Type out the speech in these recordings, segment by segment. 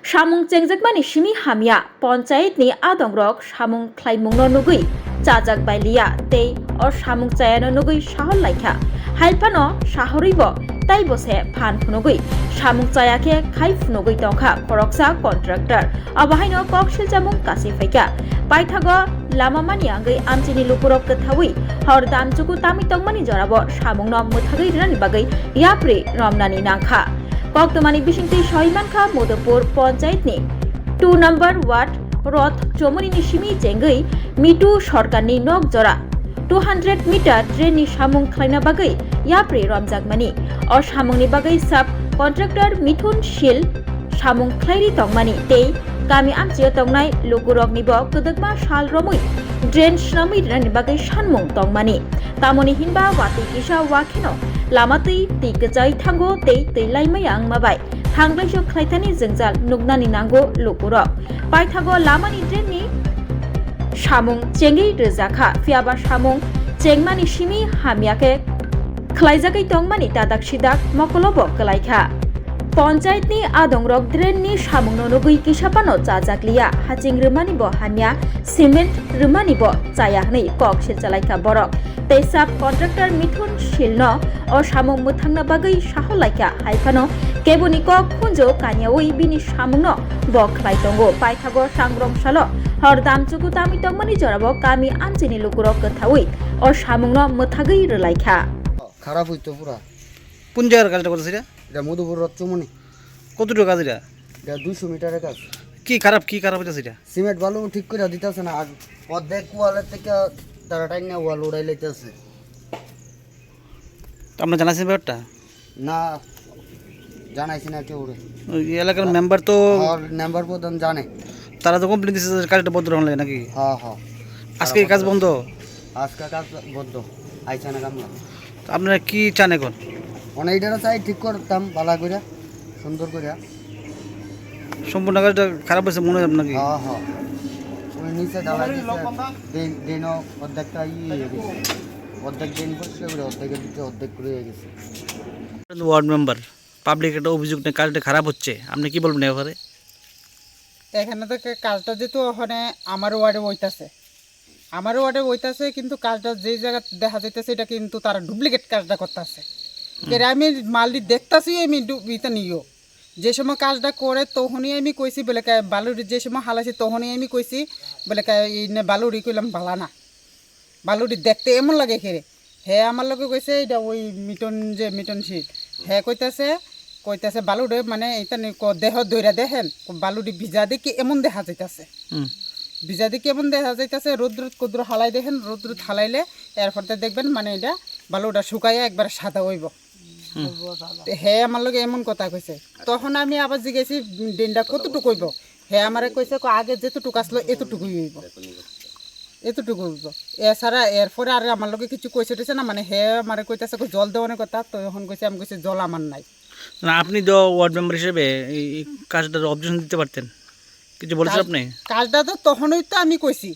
samung chengjak simi hamia panchayat ni adongrok samung khlaimungno nugui chajak bailia tei or samung chayano nugui sahol laikha hailpano sahoribo tai bose phan phunugui samung chayake khai phunugui tongkha koroksa contractor abahaino koksil jamung kasi faika paithago lamamani angai amchini lupurok kathawi hor damchuku tami tongmani jorabo samungno muthagui rani bagai yapri romnani nangkha Koktomani Bishingti Shoimankha Modapur Panchayat ni 2 number Ward Roth Chomoni ni Shimi Jengai Mitu Sorkar ni Nok Jora 200 meter train ni Samung Khlaina bagai Yapre Ramjagmani or Samung ni bagai sub contractor Mithun Shil Samung Khlairi Tongmani tei Kami Amchio Tongnai Lukurok ni Bok Kedakma Shal Romui Drain Shnami Rani bagai Shanmung Tongmani Tamoni Hinba Wati Kisha Wakino Lamatui tikajai thango tei teilaimai mabai thanglaiso khlaitani jengjal nugnani nango lukurok paithago lamani drain ni samung chengi rejakha fiaba samung chengmani simi hamiake khlaijakai tongmani tadak sidak mokolobo kalaikha Panchayat ni adongrok drain ni samung nogui kisapano chajaklia haching rumani bo hamia cement rumani bo chayakni kok silchalaikha borok tei sub contractor Mithun Shilno o samung muthangna bagai saholaikha haifano keboni kok khunjo kaniawi bini samungno bo khlai tongo paithago sangrong salo hor damchuku tami tongmani jorabo kami amchini lukurok kathawi o samungno muthagai relaikha খারাপ হইতো পুরা কোন জায়গার কাজটা করতেছে এটা মধুপুর রথচমনি কতটুকু কাজ এটা এটা 200 মিটারের কাজ কি খারাপ হইতাছে এটা সিমেন্ট বালু ঠিক করে দিতেছে না আর অর্ধেক ওয়ালের থেকে তারা টাইনা ওয়াল উড়াই লাইতেছে আপনার জানাছেন ব্যাপারটা না জানাইছি না কেউ ওই এলাকার মেম্বার তো আর নাম্বার প্রধান জানে তারা তো কমপ্লেন দিচ্ছে যে কাজটা বন্ধ রাখা লাগে নাকি হ্যাঁ হ্যাঁ আজকে এই কাজ বন্ধ আজকে কাজ বন্ধ আইছে না কামলা তো আপনারা কি চান এখন অনেকটা চাই ঠিক করতাম ভালো করে সুন্দর করে সম্পূর্ণ কাজটা খারাপ হয়েছে মনে হয় আপনাকে হ্যাঁ হ্যাঁ ওই নিচে ঢালাই দিচ্ছে দিনও অর্ধেকটা হয়ে গেছে অর্ধেক দিন পরিষ্কার করে অর্ধেকের দিকে অর্ধেক করে হয়ে গেছে ওয়ার্ড মেম্বার পাবলিক একটা অভিযোগ নিয়ে কাজটা খারাপ হচ্ছে আপনি কি বলবেন এবারে এখানে থেকে কাজটা যেহেতু ওখানে আমার ওয়ার্ডে বইতাছে কিন্তু কাজটা যে জায়গা দেখা যাইতেছে এটা কিন্তু তারা ডুপ্লিকেট কাজটা করতেছে আমি মালটি দেখতেছি আমি ইটা নিও যে সময় কাজটা করে তখনই আমি কইছি বলে বালুরি যে সময় হালাইছি তখনই আমি কইছি বলে বালুরি কইলাম ভালা না বালুরি দেখতে এমন লাগে খেরে হ্যাঁ আমার লোকে কইছে এটা ওই মিটন শীত হ্যাঁ কইতাছে বালুরে মানে এটা দেহ দইরা দেখেন বালুরি ভিজা দেখি এমন দেখা যাইতাছে ভিজা দেখি এমন দেখা যাইতাছে রোদ্র কুদ্র হালাই দেখেন রোদ্র হালাইলে এরপর দেখবেন মানে এটা বালুটা শুকাইয়া একবার সাদা হইব হ্যাঁ আমার লোক এমন কথা কইছে তখন আমি আবার জিজ্ঞেসি দিনটা কতটুকু হইব হ্যাঁ আমারে কইছে আগে যেতটুকু আসলো এতটুকুই হইব এছাড়া এরপরে আর আমার লোকে কিছু কইছে না মানে হ্যাঁ আমারে কইতেছে জল দেওয়ার কথা তখন কইছে আমি কইছে জল আমার নাই না আপনি তো ওয়ার্ড মেম্বার হিসেবে এই কাজটার অবজেকশন দিতে পারতেন কিছু বলছেন আপনি কাজটা তো তখনই তো আমি কইছি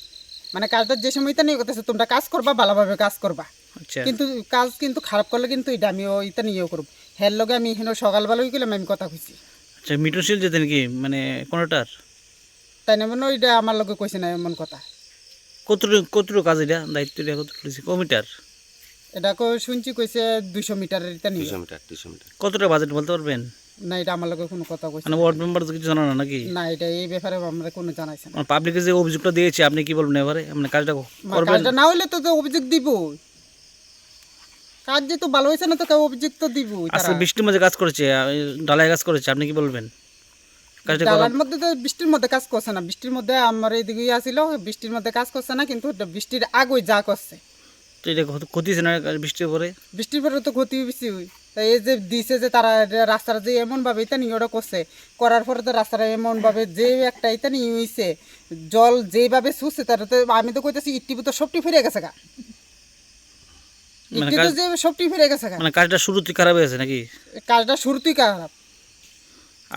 মানে কাজটা যে সময় তো নিয়ে করতেছে তোমরা কাজ করবা ভালোভাবে কাজ করবা আচ্ছা কিন্তু কাজ কিন্তু খারাপ করলে কিন্তু এটা আমিও এটা নিয়েও করব হের লগে আমি এখানে সকালবেলা গেলাম আমি কথা কইছি আচ্ছা মিটনশীল যেতেন কি মানে কোনটার তাই না মানে ওইটা আমার লগে কইছে না এমন কথা কতটুকু কাজ এটা দায়িত্ব এটা কতটুকু মিটার এটা শুনছি কইছে 200 মিটারের এটা নিয়ে 200 মিটার কতটা বাজেট বলতে পারবেন না এটা আমার লগে কোনো কথা কইছে মানে ওয়ার্ড মেম্বার তো কিছু জানা না নাকি না এটা এই ব্যাপারে আমরা কোনো জানাইছে না পাবলিকে যে অভিযোগটা দিয়েছে আপনি কি বলবেন এবারে আপনি কাজটা করবেন কাজটা না হইলে তো অভিযোগ দিব কাজ যেহেতু ভালো হয়েছে না তো অভিযোগ তো দিব আজকে বৃষ্টির মধ্যে কাজ করেছে ঢালাই কাজ করেছে আপনি কি বলবেন কাজটা ঢালাইয়ের মধ্যে তো বৃষ্টির মধ্যে কাজ করছে না বৃষ্টির মধ্যে আমার এইদিকে আসিল বৃষ্টির মধ্যে কাজ করছে না কিন্তু বৃষ্টির আগে যা করছে তো এটা ক্ষতি হয়েছে না বৃষ্টির পরে তো ক্ষতি বেশি হই তাই এই যে দিছে যে তারা রাস্তাটা যে এমনভাবে এটা নিয়ে ওরা করছে করার পরে তো রাস্তাটা এমনভাবে যে একটা এটা নিয়ে হইছে জল যেভাবে ছুটছে তারা তো আমি তো কইতেছি ইট্টিপু তো সবটি ফিরে গেছে গা সবটি ফিরে গেছে গা মানে কাজটা শুরুতেই খারাপ হয়েছে নাকি কাজটা শুরুতেই খারাপ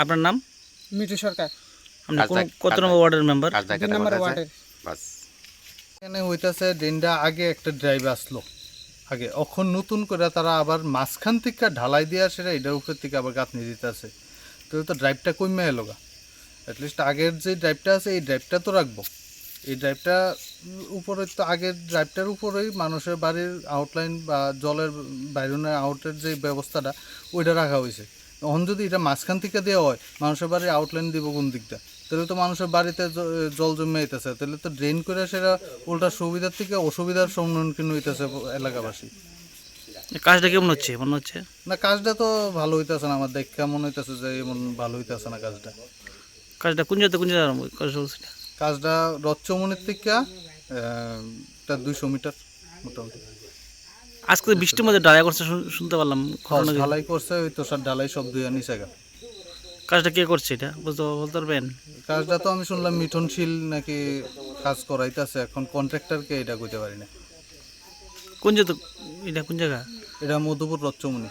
আপনার নাম মিঠু সরকার আপনি কত নম্বর ওয়ার্ডের মেম্বার 2 নম্বর ওয়ার্ডের এখানে হইতাছে ড্রেনটা আগে একটা ড্রাইভ আসলো আগে এখন নতুন করে তারা আবার মাঝখান থেকে ঢালাই দিয়ে আসে এটার উপর থেকে আবার গাঁথনি দিতে আছে তো ড্রাইভটা কমে এলো গা অ্যাটলিস্ট আগের যে ড্রাইভটা আছে এই ড্রাইভটা তো রাখবো। এই ড্রাইভটা উপরে তো আগের ড্রাইভটার উপরেই মানুষের বাড়ির আউটলাইন বা জলের বাইরনের আউটের যে ব্যবস্থাটা ওইটা রাখা হয়েছে। তখন যদি এটা মাঝখান থেকে দেওয়া হয় মানুষের বাড়ির আউটলাইন দিব কোন দিকটা, তাহলে তো মানুষের বাড়িতে জল জমে যেতেছে, তাহলে তো ড্রেন করে সেটা উল্টা সুবিধার থেকে অসুবিধার সম্মুখীন হইতেছে এলাকাবাসী। কাজটা কেমন হচ্ছে মনে হচ্ছে? না কাজটা তো ভালো হইতেছে না, আমার দেখ কেমন হইতেছে যে এমন ভালো হইতেছে না কাজটা। কাজটা কোন জায়গাতে আরম্ভ কাজ চলছে? কাজটা রথচমনির থেকে তা 200 মিটার মোটামুটি। আজকে তো বৃষ্টির মধ্যে ডালা করছে শুনতে পারলাম, ঘটনা কি? ঢালাই করছে, ওই তো সব ঢালাই সব ধুয়ে নিছে গা। কাজটা কে করছে এটা বলতে পারবেন? কাজটা তো আমি শুনলাম মিঠনশীল নাকি কাজ করাইতেছে, এখন কন্ট্রাক্টরকে এটা কইতে পারি না। কোন জায়গা এটা, কোন জায়গা? এটা মধুপুর রথচমনি।